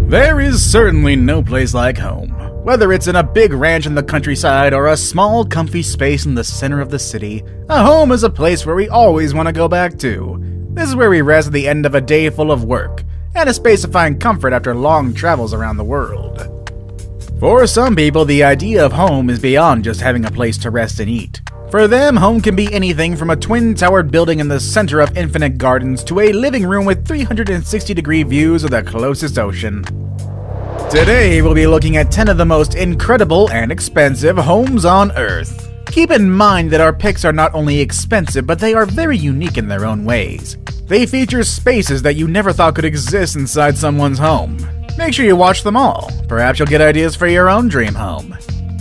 There is certainly no place like home. Whether it's in a big ranch in the countryside or a small, comfy space in the center of the city, a home is a place where we always want to go back to. This is where we rest at the end of a day full of work, and a space to find comfort after long travels around the world. For some people, the idea of home is beyond just having a place to rest and eat. For them, home can be anything from a twin-towered building in the center of infinite gardens to a living room with 360-degree views of the closest ocean. Today, we'll be looking at 10 of the most incredible and expensive homes on Earth. Keep in mind that our picks are not only expensive, but they are very unique in their own ways. They feature spaces that you never thought could exist inside someone's home. Make sure you watch them all. Perhaps you'll get ideas for your own dream home.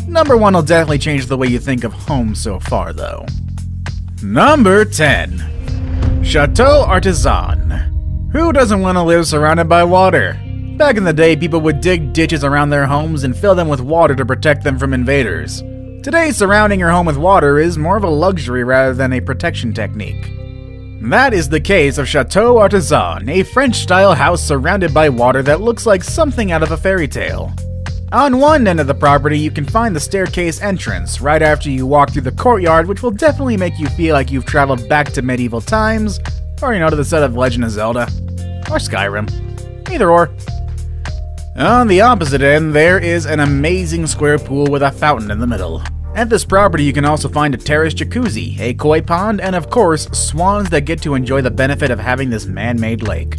Number 1 will definitely change the way you think of home so far, though. Number 10. Chateau Artisan. Who doesn't want to live surrounded by water? Back in the day, people would dig ditches around their homes and fill them with water to protect them from invaders. Today, surrounding your home with water is more of a luxury rather than a protection technique. That is the case of Chateau Artisan, a French-style house surrounded by water that looks like something out of a fairy tale. On one end of the property, you can find the staircase entrance right after you walk through the courtyard, which will definitely make you feel like you've traveled back to medieval times, or to the set of Legend of Zelda, or Skyrim. Either or. On the opposite end, there is an amazing square pool with a fountain in the middle. At this property, you can also find a terraced jacuzzi, a koi pond, and of course, swans that get to enjoy the benefit of having this man-made lake.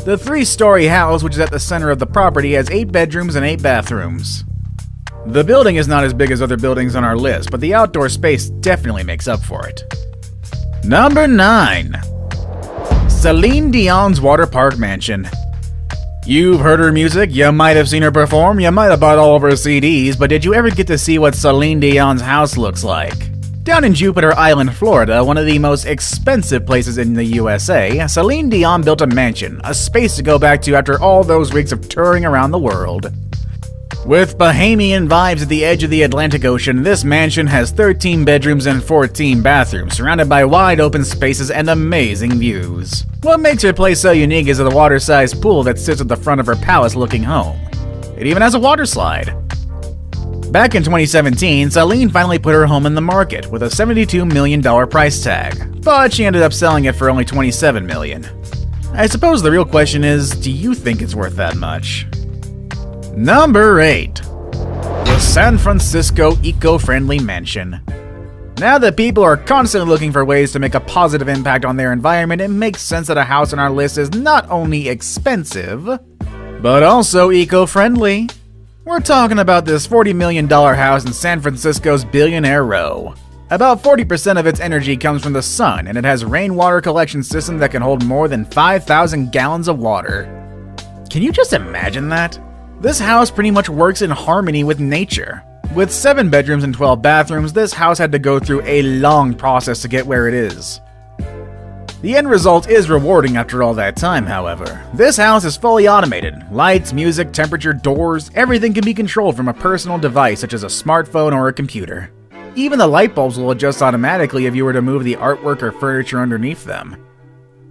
The 3-story house, which is at the center of the property, has 8 bedrooms and 8 bathrooms. The building is not as big as other buildings on our list, but the outdoor space definitely makes up for it. Number 9. Celine Dion's Water Park Mansion. You've heard her music, you might have seen her perform, you might have bought all of her CDs, but did you ever get to see what Celine Dion's house looks like? Down in Jupiter Island, Florida, one of the most expensive places in the USA, Celine Dion built a mansion, a space to go back to after all those weeks of touring around the world. With Bahamian vibes at the edge of the Atlantic Ocean, this mansion has 13 bedrooms and 14 bathrooms, surrounded by wide open spaces and amazing views. What makes her place so unique is the water-sized pool that sits at the front of her palace-looking home. It even has a water slide. Back in 2017, Celine finally put her home in the market with a $72 million price tag, but she ended up selling it for only $27 million. I suppose the real question is, do you think it's worth that much? Number 8. The San Francisco Eco-Friendly Mansion. Now that people are constantly looking for ways to make a positive impact on their environment, it makes sense that a house on our list is not only expensive, but also eco-friendly. We're talking about this $40 million house in San Francisco's Billionaire Row. About 40% of its energy comes from the sun, and it has a rainwater collection system that can hold more than 5,000 gallons of water. Can you just imagine that? This house pretty much works in harmony with nature. With 7 bedrooms and 12 bathrooms, this house had to go through a long process to get where it is. The end result is rewarding after all that time, however. This house is fully automated. Lights, music, temperature, doors, everything can be controlled from a personal device such as a smartphone or a computer. Even the light bulbs will adjust automatically if you were to move the artwork or furniture underneath them.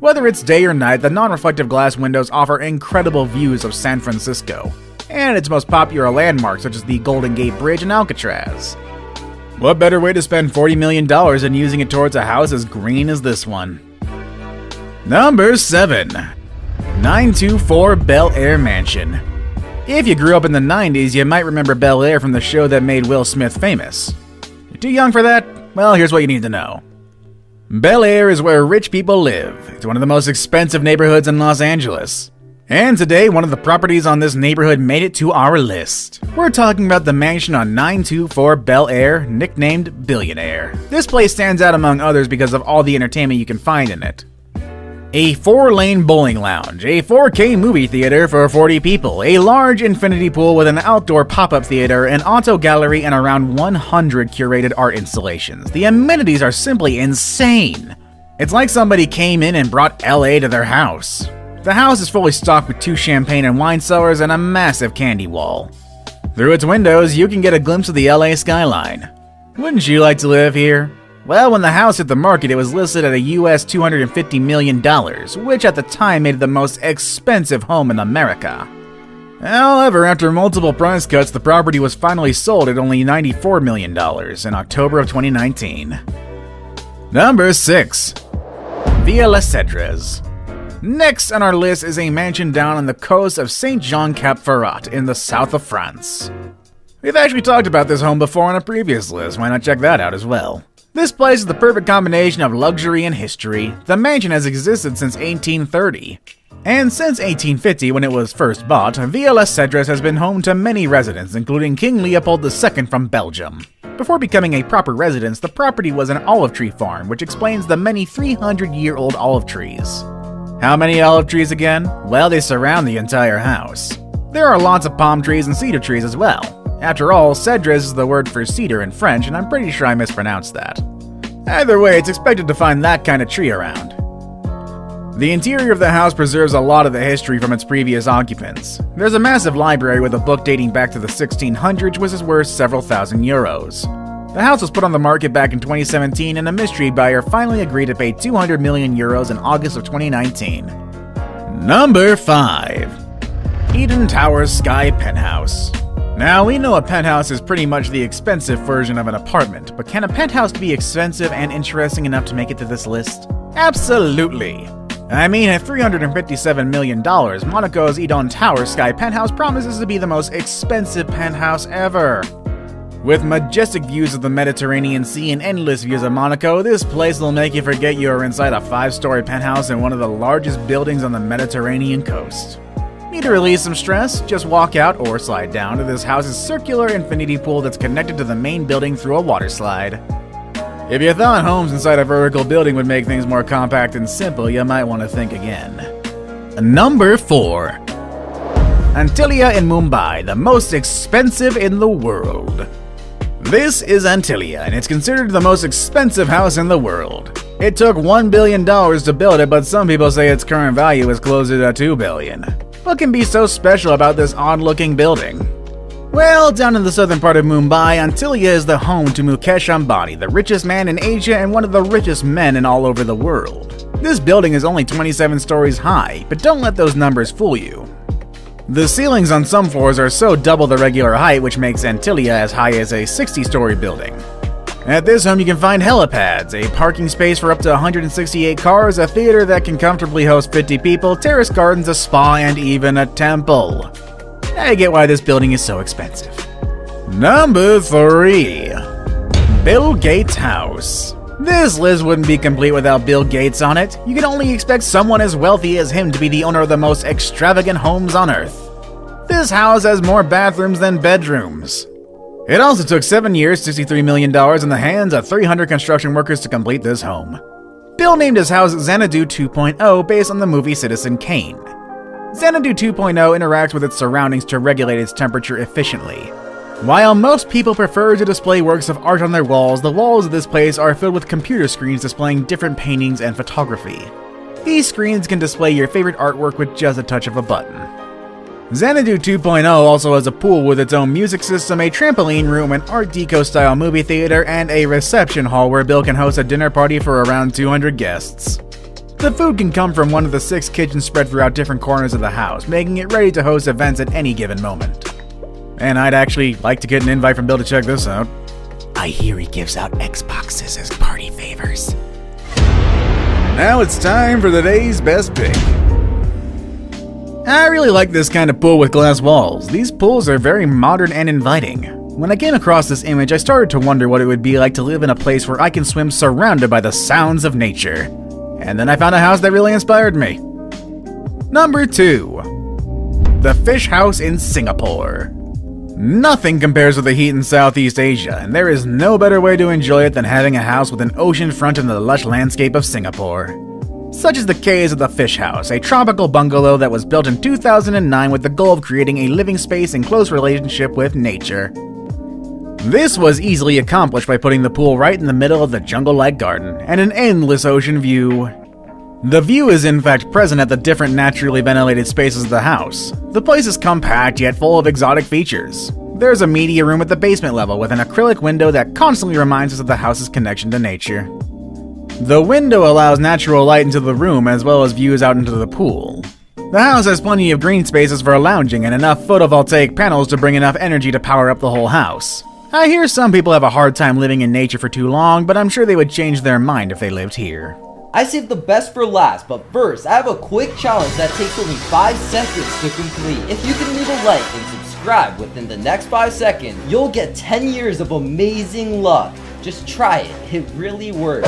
Whether it's day or night, the non-reflective glass windows offer incredible views of San Francisco and its most popular landmarks such as the Golden Gate Bridge and Alcatraz. What better way to spend $40 million than using it towards a house as green as this one? Number 7. 924 Bel Air Mansion. If you grew up in the 90s, you might remember Bel Air from the show that made Will Smith famous. You're too young for that? Well, here's what you need to know. Bel Air is where rich people live. It's one of the most expensive neighborhoods in Los Angeles. And today, one of the properties on this neighborhood made it to our list. We're talking about the mansion on 924 Bel Air, nicknamed Billionaire. This place stands out among others because of all the entertainment you can find in it. A 4-lane bowling lounge, a 4K movie theater for 40 people, a large infinity pool with an outdoor pop-up theater, an auto gallery, and around 100 curated art installations. The amenities are simply insane. It's like somebody came in and brought LA to their house. The house is fully stocked with 2 champagne and wine cellars and a massive candy wall. Through its windows, you can get a glimpse of the LA skyline. Wouldn't you like to live here? Well, when the house hit the market, it was listed at a US $250 million, which at the time made it the most expensive home in America. However, after multiple price cuts, the property was finally sold at only $94 million in October of 2019. Number 6. TOPzterzz. Next on our list is a mansion down on the coast of Saint-Jean-Cap-Ferrat in the south of France. We've actually talked about this home before on a previous list, why not check that out as well. This place is the perfect combination of luxury and history. The mansion has existed since 1830. And since 1850, when it was first bought, TOPzterzz has been home to many residents, including King Leopold II from Belgium. Before becoming a proper residence, the property was an olive tree farm, which explains the many 300-year-old olive trees. How many olive trees again? Well, they surround the entire house. There are lots of palm trees and cedar trees as well. After all, cedrez is the word for cedar in French, and I'm pretty sure I mispronounced that. Either way, it's expected to find that kind of tree around. The interior of the house preserves a lot of the history from its previous occupants. There's a massive library with a book dating back to the 1600s, which is worth several thousand euros. The house was put on the market back in 2017, and a mystery buyer finally agreed to pay 200 million euros in August of 2019. Number 5. Eden Towers Sky Penthouse. Now, we know a penthouse is pretty much the expensive version of an apartment, but can a penthouse be expensive and interesting enough to make it to this list? Absolutely! I mean, at $357 million, Monaco's Eden Towers Sky Penthouse promises to be the most expensive penthouse ever. With majestic views of the Mediterranean Sea and endless views of Monaco, this place will make you forget you are inside a 5-story penthouse in one of the largest buildings on the Mediterranean coast. Need to release some stress? Just walk out or slide down to this house's circular infinity pool that's connected to the main building through a water slide. If you thought homes inside a vertical building would make things more compact and simple, you might want to think again. Number 4. Antilia in Mumbai, the most expensive in the world. This is Antilia, and it's considered the most expensive house in the world. It took $1 billion to build it, but some people say its current value is closer to $2 billion. What can be so special about this odd-looking building? Well, down in the southern part of Mumbai, Antilia is the home to Mukesh Ambani, the richest man in Asia and one of the richest men in all over the world. This building is only 27 stories high, but don't let those numbers fool you. The ceilings on some floors are so double the regular height, which makes Antilia as high as a 60-story building. At this home you can find helipads, a parking space for up to 168 cars, a theater that can comfortably host 50 people, terrace gardens, a spa, and even a temple. I get why this building is so expensive. Number 3. Bill Gates' house. This list wouldn't be complete without Bill Gates on it. You can only expect someone as wealthy as him to be the owner of the most extravagant homes on Earth. This house has more bathrooms than bedrooms. It also took 7 years, $63 million in the hands of 300 construction workers to complete this home. Bill named his house Xanadu 2.0 based on the movie Citizen Kane. Xanadu 2.0 interacts with its surroundings to regulate its temperature efficiently. While most people prefer to display works of art on their walls, the walls of this place are filled with computer screens displaying different paintings and photography. These screens can display your favorite artwork with just a touch of a button. Xanadu 2.0 also has a pool with its own music system, a trampoline room, an Art Deco-style movie theater, and a reception hall where Bill can host a dinner party for around 200 guests. The food can come from one of the 6 kitchens spread throughout different corners of the house, making it ready to host events at any given moment. And I'd actually like to get an invite from Bill to check this out. I hear he gives out Xboxes as party favors. Now it's time for the day's best pick. I really like this kind of pool with glass walls. These pools are very modern and inviting. When I came across this image, I started to wonder what it would be like to live in a place where I can swim surrounded by the sounds of nature. And then I found a house that really inspired me. Number 2. The Fish House in Singapore. Nothing compares with the heat in Southeast Asia, and there is no better way to enjoy it than having a house with an ocean front in the lush landscape of Singapore. Such is the case of the Fish House, a tropical bungalow that was built in 2009 with the goal of creating a living space in close relationship with nature. This was easily accomplished by putting the pool right in the middle of the jungle-like garden, and an endless ocean view. The view is in fact present at the different naturally ventilated spaces of the house. The place is compact yet full of exotic features. There's a media room at the basement level with an acrylic window that constantly reminds us of the house's connection to nature. The window allows natural light into the room as well as views out into the pool. The house has plenty of green spaces for lounging and enough photovoltaic panels to bring enough energy to power up the whole house. I hear some people have a hard time living in nature for too long, but I'm sure they would change their mind if they lived here. I saved the best for last, but first, I have a quick challenge that takes only 5 seconds to complete. If you can leave a like and subscribe within the next 5 seconds, you'll get 10 years of amazing luck. Just try it, it really works.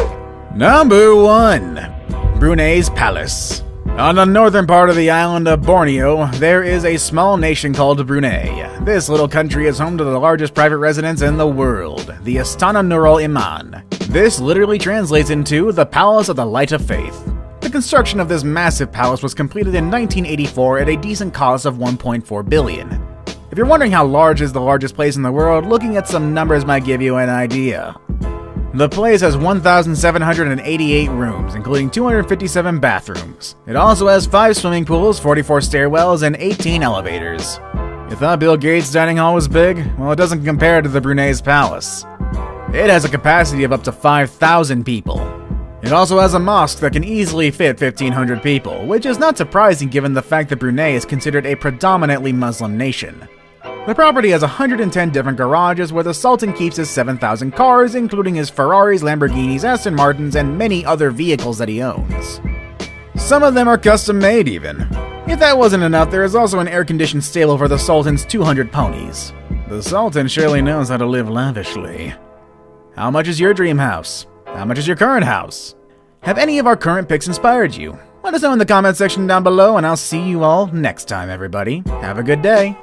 Number 1. Brunei's Palace. On the northern part of the island of Borneo, there is a small nation called Brunei. This little country is home to the largest private residence in the world, the Istana Nurul Iman. This literally translates into the Palace of the Light of Faith. The construction of this massive palace was completed in 1984 at a decent cost of $1.4 billion. If you're wondering how large is the largest place in the world, looking at some numbers might give you an idea. The place has 1,788 rooms, including 257 bathrooms. It also has 5 swimming pools, 44 stairwells, and 18 elevators. You thought Bill Gates' dining hall was big? Well, it doesn't compare to the Brunei's palace. It has a capacity of up to 5,000 people. It also has a mosque that can easily fit 1,500 people, which is not surprising given the fact that Brunei is considered a predominantly Muslim nation. The property has 110 different garages where the Sultan keeps his 7,000 cars, including his Ferraris, Lamborghinis, Aston Martins, and many other vehicles that he owns. Some of them are custom made even. If that wasn't enough, there is also an air-conditioned stable for the Sultan's 200 ponies. The Sultan surely knows how to live lavishly. How much is your dream house? How much is your current house? Have any of our current picks inspired you? Let us know in the comment section down below, and I'll see you all next time, everybody. Have a good day.